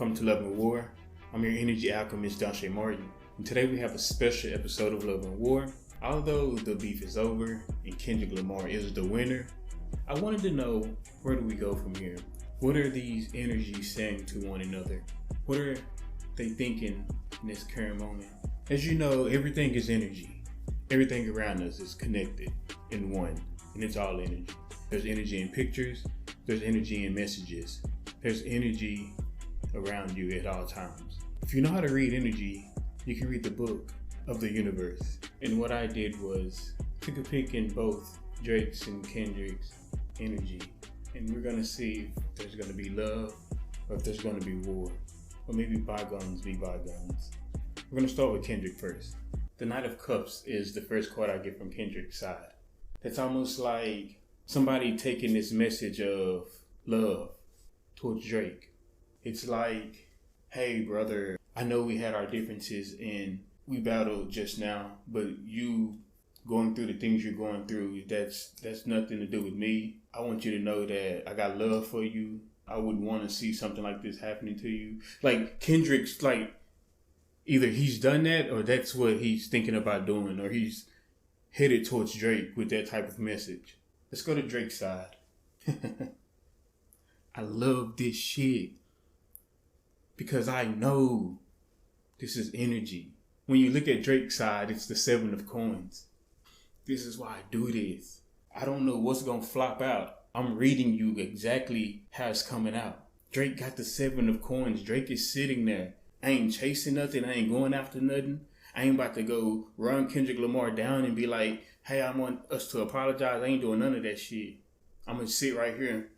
welcome to Love and War. I'm your energy alchemist, Dashe Martin, and today we have a special episode of Love and War. Although the beef is over and Kendrick Lamar is the winner, I wanted to know, where do we go from here? What are these energies saying to one another? What are they thinking in this current moment? As you know, everything is energy. Everything around us is connected in one, and it's all energy. There's energy in pictures, there's energy in messages, there's energy around you at all times. If you know how to read energy, you can read the book of the universe. And what I did was took a pick in both Drake's and Kendrick's energy, and we're gonna see if there's gonna be love or if there's gonna be war, or maybe bygones be bygones. We're gonna start with Kendrick first. The Knight of Cups is the first card I get from Kendrick's side. It's almost like somebody taking this message of love towards Drake. It's like, hey brother, I know we had our differences and we battled just now, but you going through the things you're going through, that's nothing to do with me. I want you to know that I got love for you. I wouldn't want to see something like this happening to you. Like Kendrick's like, either he's done that or that's what he's thinking about doing, or he's headed towards Drake with that type of message. Let's go to Drake's side. I love this shit because I know this is energy. When you look at Drake's side, it's the 7 of coins. This is why I do this. I don't know what's going to flop out. I'm reading you exactly how it's coming out. Drake got the 7 of coins. Drake is sitting there. I ain't chasing nothing. I ain't going after nothing. I ain't about to go run Kendrick Lamar down and be like, hey, I want us to apologize. I ain't doing none of that shit. I'm going to sit right here.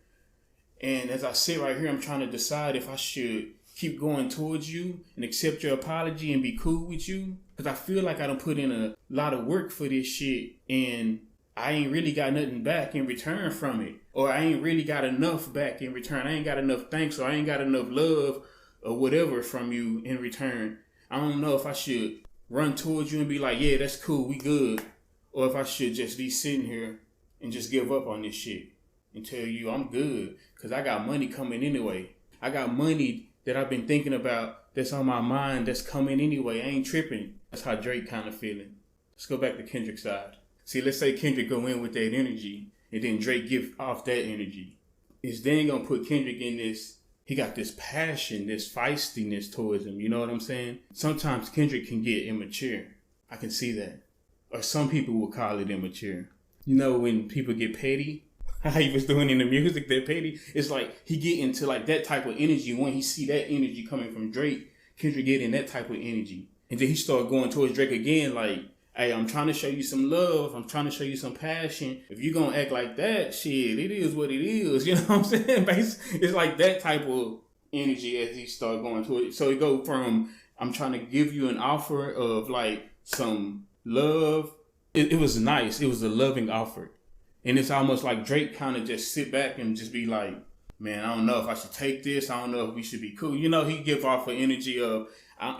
And as I sit right here, I'm trying to decide if I should keep going towards you and accept your apology and be cool with you. Because I feel like I done put in a lot of work for this shit and I ain't really got nothing back in return from it. Or I ain't really got enough back in return. I ain't got enough thanks, or I ain't got enough love or whatever from you in return. I don't know if I should run towards you and be like, yeah, that's cool, we good. Or if I should just be sitting here and just give up on this shit and tell you I'm good. Because I got money coming anyway. I got money that I've been thinking about that's on my mind that's coming anyway. I ain't tripping. That's how Drake kind of feeling. Let's go back to Kendrick's side. See, let's say Kendrick go in with that energy and then Drake give off that energy. Is then going to put Kendrick in this, he got this passion, this feistiness towards him. You know what I'm saying? Sometimes Kendrick can get immature. I can see that. Or some people will call it immature. You know, when people get petty, how he was doing in the music, that petty, it's like he get into like that type of energy. When he see that energy coming from Drake, Kendrick get in that type of energy. And then he start going towards Drake again like, hey, I'm trying to show you some love. I'm trying to show you some passion. If you gonna act like that, shit, it is what it is. You know what I'm saying? It's like that type of energy as he start going to it. So it go from, I'm trying to give you an offer of like some love. It was nice. It was a loving offer. And it's almost like Drake kind of just sit back and just be like, man, I don't know if I should take this. I don't know if we should be cool. You know, he give off an energy of,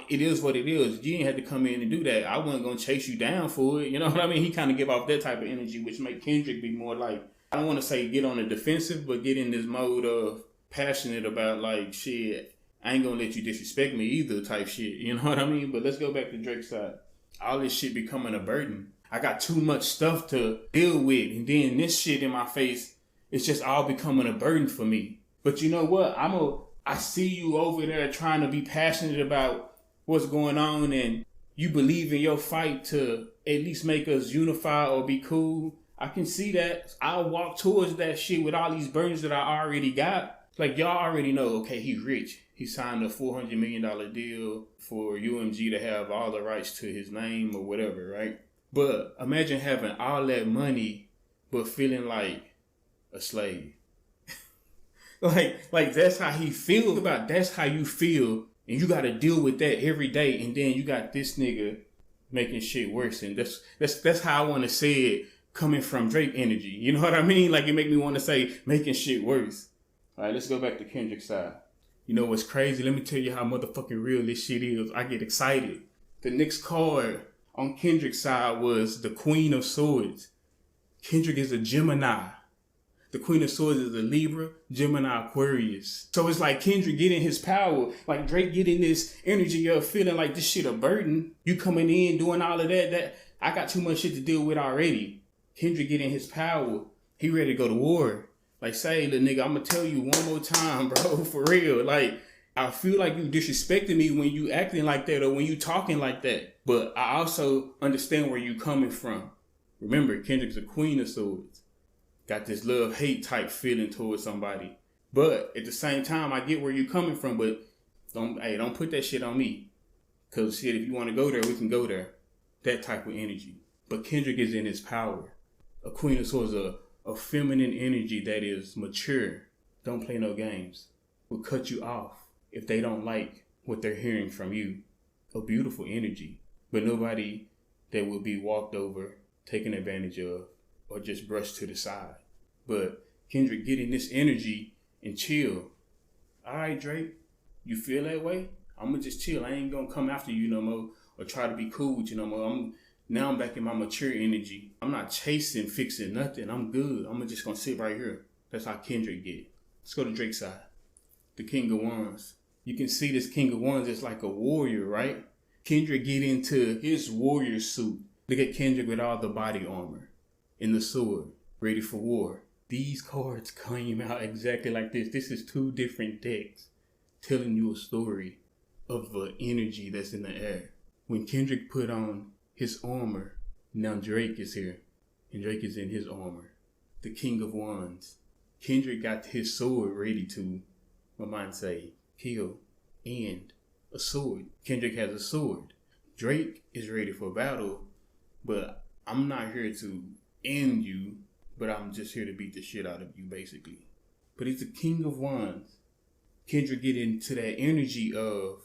it is what it is. You ain't had to come in and do that. I wasn't going to chase you down for it. You know what I mean? He kind of give off that type of energy, which make Kendrick be more like, I don't want to say get on the defensive, but get in this mode of passionate about like, shit, I ain't going to let you disrespect me either type shit. You know what I mean? But let's go back to Drake's side. All this shit becoming a burden. I got too much stuff to deal with. And then this shit in my face, it's just all becoming a burden for me. But you know what? I see you over there trying to be passionate about what's going on and you believe in your fight to at least make us unify or be cool. I can see that. I'll walk towards that shit with all these burdens that I already got. Like y'all already know, okay, he's rich. He signed a $400 million deal for UMG to have all the rights to his name or whatever, right? But imagine having all that money, but feeling like a slave. like that's how he feels about. That's how you feel, and you got to deal with that every day. And then you got this nigga making shit worse, and that's how I want to say it coming from Drake energy. You know what I mean? Like it make me want to say making shit worse. All right, let's go back to Kendrick's side. You know what's crazy? Let me tell you how motherfucking real this shit is. I get excited. The next card on Kendrick's side was the Queen of Swords. Kendrick is a Gemini. The Queen of Swords is a Libra, Gemini, Aquarius. So it's like Kendrick getting his power, like Drake getting this energy of feeling like this shit a burden. You coming in doing all of that I got too much shit to deal with already. Kendrick getting his power. He ready to go to war. Like, say, little nigga, I'm gonna tell you one more time, bro, for real. Like, I feel like you disrespecting me when you acting like that or when you talking like that. But I also understand where you coming from. Remember, Kendrick's a Queen of Swords. Got this love-hate type feeling towards somebody. But at the same time, I get where you coming from, but don't put that shit on me. Because shit, if you want to go there, we can go there. That type of energy. But Kendrick is in his power. A Queen of Swords is a feminine energy that is mature. Don't play no games. Will cut you off if they don't like what they're hearing from you. A beautiful energy. But nobody that will be walked over, taken advantage of, or just brushed to the side. But Kendrick getting this energy and chill. All right, Drake, you feel that way? I'm going to just chill. I ain't going to come after you no more or try to be cool with you no more. Now I'm back in my mature energy. I'm not chasing, fixing nothing. I'm good. I'm just going to sit right here. That's how Kendrick get it. Let's go to Drake's side. The King of Wands. You can see this King of Wands is like a warrior, right? Kendrick get into his warrior suit. Look at Kendrick with all the body armor and the sword, ready for war. These cards came out exactly like this. This is two different decks telling you a story of the energy that's in the air. When Kendrick put on his armor, now Drake is here. And Drake is in his armor. The King of Wands. Kendrick got his sword ready to, my mind say, kill. And a sword. Kendrick has a sword. Drake is ready for battle. But I'm not here to end you. But I'm just here to beat the shit out of you, basically. But he's the King of Wands. Kendrick get into that energy of,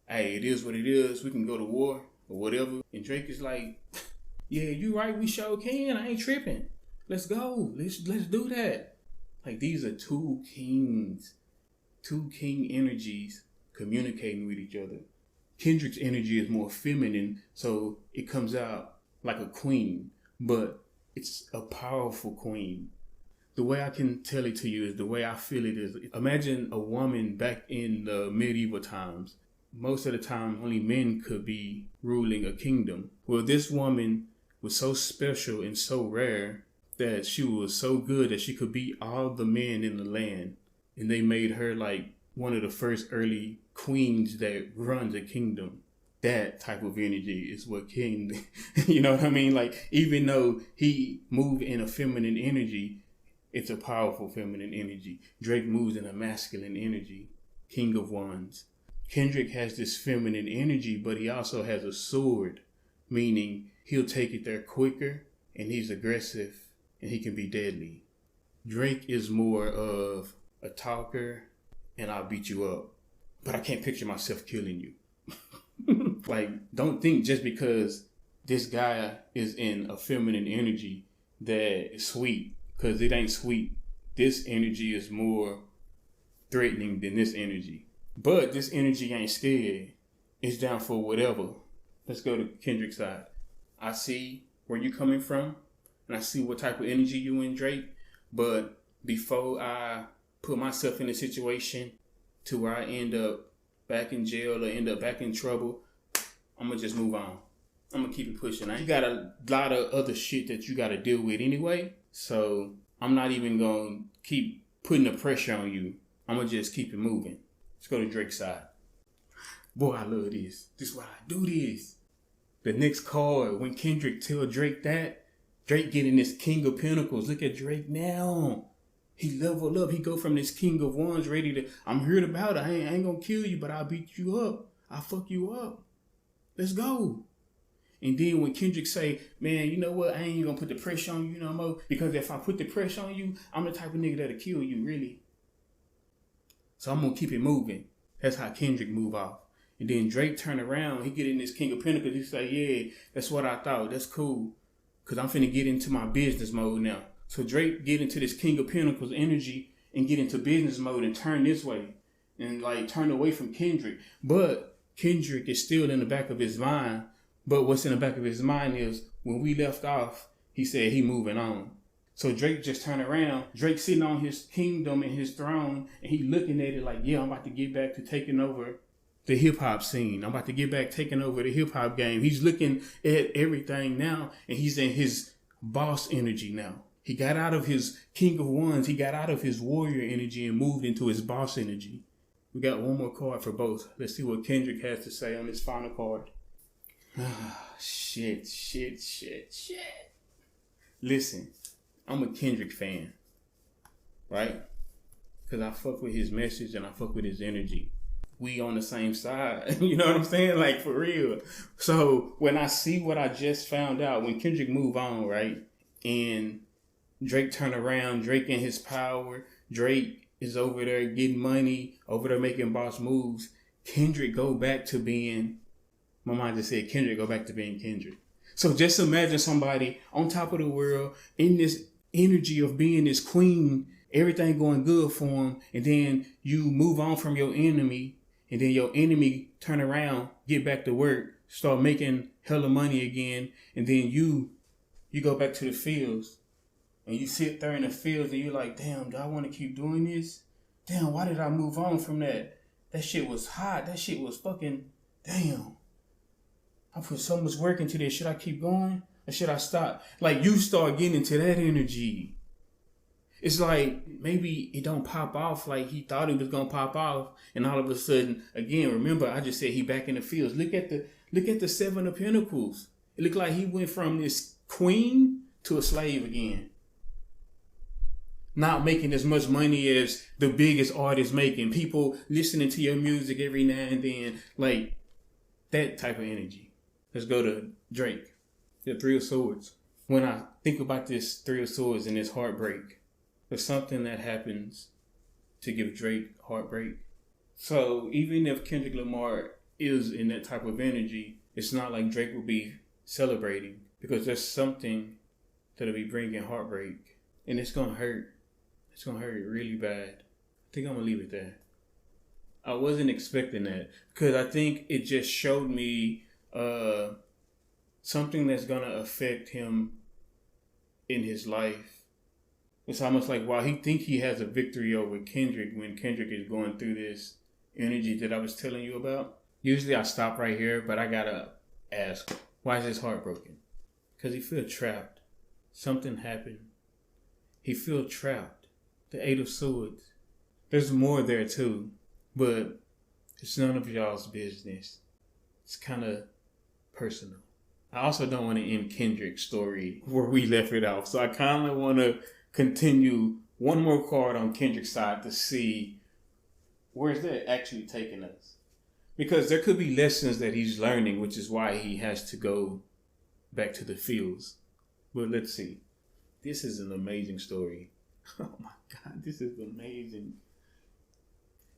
hey, it is what it is. We can go to war or whatever. And Drake is like, yeah, you right. We sure can. I ain't tripping. Let's go. Let's do that. Like, these are two kings. Two king energies communicating with each other. Kendrick's energy is more feminine, so it comes out like a queen. But it's a powerful queen. The way I can tell it to you is the way I feel it is. Imagine a woman back in the medieval times. Most of the time, only men could be ruling a kingdom. Well, this woman was so special and so rare that she was so good that she could beat all the men in the land. And they made her like one of the first early queens that runs a kingdom. That type of energy is what King, you know what I mean? Like, even though he moved in a feminine energy, it's a powerful feminine energy. Drake moves in a masculine energy. King of Wands. Kendrick has this feminine energy, but he also has a sword, meaning he'll take it there quicker, and he's aggressive, and he can be deadly. Drake is more of a talker, and I'll beat you up. But I can't picture myself killing you. Like, don't think just because this guy is in a feminine energy that is sweet, because it ain't sweet. This energy is more threatening than this energy. But this energy ain't scared. It's down for whatever. Let's go to Kendrick's side. I see where you're coming from, and I see what type of energy you in, Drake. But before I put myself in a situation to where I end up back in jail or end up back in trouble, I'm going to just move on. I'm going to keep it pushing. You got a lot of other shit that you got to deal with anyway. So I'm not even going to keep putting the pressure on you. I'm going to just keep it moving. Let's go to Drake's side. Boy, I love this. This is why I do this. The next card, when Kendrick tell Drake that, Drake getting this King of Pentacles. Look at Drake now. He leveled up. He go from this King of Wands ready to, I'm here to battle. I ain't going to kill you, but I'll beat you up. I'll fuck you up. Let's go. And then when Kendrick say, man, you know what? I ain't going to put the pressure on you no more. Because if I put the pressure on you, I'm the type of nigga that'll kill you, really. So I'm going to keep it moving. That's how Kendrick move off. And then Drake turn around. He get in this King of Pentacles. He say, yeah, that's what I thought. That's cool. Because I'm finna get into my business mode now. So Drake get into this King of Pentacles energy and get into business mode and turn this way. And like turn away from Kendrick. But Kendrick is still in the back of his mind. But what's in the back of his mind is when we left off, he said he moving on. So Drake just turned around. Drake sitting on his kingdom and his throne, and he looking at it like, yeah, I'm about to get back to taking over the hip hop scene. I'm about to get back taking over the hip hop game. He's looking at everything now, and he's in his boss energy now. He got out of his King of Wands. He got out of his warrior energy and moved into his boss energy. We got one more card for both. Let's see what Kendrick has to say on this final card. Shit. Listen, I'm a Kendrick fan, right? Because I fuck with his message and I fuck with his energy. We on the same side. You know what I'm saying? Like, for real. So when I see what I just found out, when Kendrick move on, right? And Drake turn around, Drake in his power, Drake is over there getting money, over there making boss moves. Kendrick go back to being, my mind just said Kendrick go back to being Kendrick. So just imagine somebody on top of the world in this energy of being this queen, everything going good for him, and then you move on from your enemy, and then your enemy turn around, get back to work, start making hella money again, and then you go back to the fields, and you sit there in the fields, and you're like, damn, do I want to keep doing this? Damn, why did I move on from that? That shit was hot. That shit was fucking, damn. I put so much work into this. Should I keep going or should I stop? Like, you start getting into that energy. It's like maybe it don't pop off like he thought it was gonna pop off, and all of a sudden, again, remember I just said he back in the fields. Look at the Seven of Pentacles. It looked like he went from this queen to a slave again. Not making as much money as the biggest artists making. People listening to your music every now and then, like that type of energy. Let's go to Drake, the Three of Swords. When I think about this Three of Swords and this heartbreak, there's something that happens to give Drake heartbreak. So even if Kendrick Lamar is in that type of energy, it's not like Drake will be celebrating, because there's something that'll be bringing heartbreak, and it's gonna hurt. It's gonna hurt really bad. I think I'm gonna leave it there. I wasn't expecting that, because I think it just showed me something that's gonna affect him in his life. It's almost like while he think he has a victory over Kendrick, when Kendrick is going through this energy that I was telling you about. Usually I stop right here, but I gotta ask, why is his heart broken? Because he feel trapped. Something happened. He feel trapped. The Eight of Swords. There's more there too, but it's none of y'all's business. It's kind of personal. I also don't want to end Kendrick's story where we left it off, so I kind of want to continue one more card on Kendrick's side to see where's that actually taking us. Because there could be lessons that he's learning, which is why he has to go back to the fields. But let's see. This is an amazing story. Oh my God, this is amazing.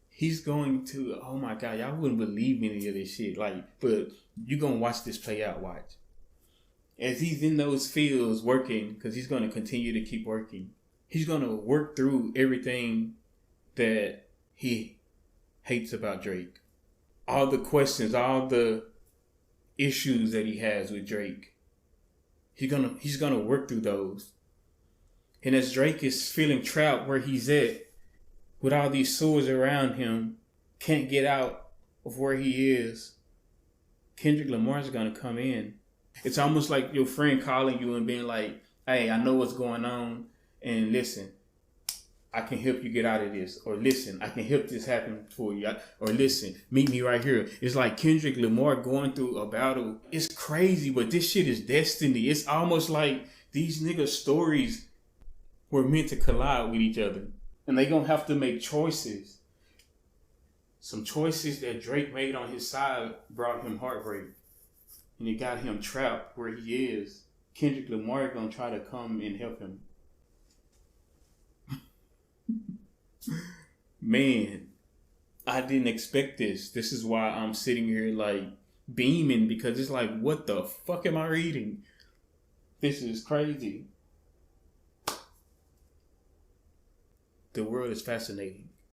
He's going to, oh my God, y'all wouldn't believe any of this shit. Like, but you're going to watch this play out, watch. As he's in those fields working, because he's going to continue to keep working. He's going to work through everything that he hates about Drake. All the questions, all the issues that he has with Drake. He's gonna work through those. And as Drake is feeling trapped where he's at, with all these swords around him, can't get out of where he is, Kendrick Lamar's gonna come in. It's almost like your friend calling you and being like, hey, I know what's going on, and listen, I can help you get out of this. Or listen, I can help this happen for you. Or listen, meet me right here. It's like Kendrick Lamar going through a battle. It's crazy, but this shit is destiny. It's almost like these niggas' stories were meant to collide with each other. And they gonna have to make choices. Some choices that Drake made on his side brought him heartbreak. And it got him trapped where he is. Kendrick Lamar gonna try to come and help him. Man, I didn't expect this. This is why I'm sitting here like beaming, because it's like, what the fuck am I reading? This is crazy. The world is fascinating.